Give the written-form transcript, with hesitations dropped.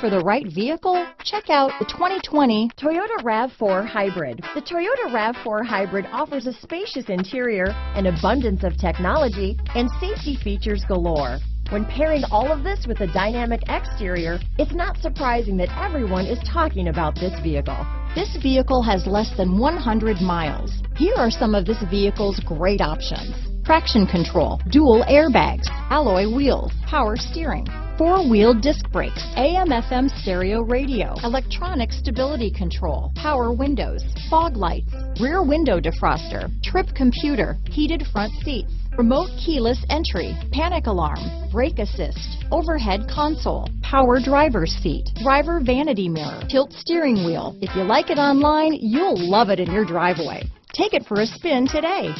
for the right vehicle? Check out the 2020 Toyota RAV4 Hybrid. The Toyota RAV4 Hybrid offers a spacious interior, an abundance of technology, and safety features galore. When pairing all of this with a dynamic exterior, it's not surprising that everyone is talking about this vehicle. This vehicle has less than 100 miles. Here are some of this vehicle's great options: traction control, dual airbags, alloy wheels, power steering, four-wheel disc brakes, AM/FM stereo radio, electronic stability control, power windows, fog lights, rear window defroster, trip computer, heated front seats, remote keyless entry, panic alarm, brake assist, overhead console, power driver's seat, driver vanity mirror, tilt steering wheel. If you like it online, you'll love it in your driveway. Take it for a spin today.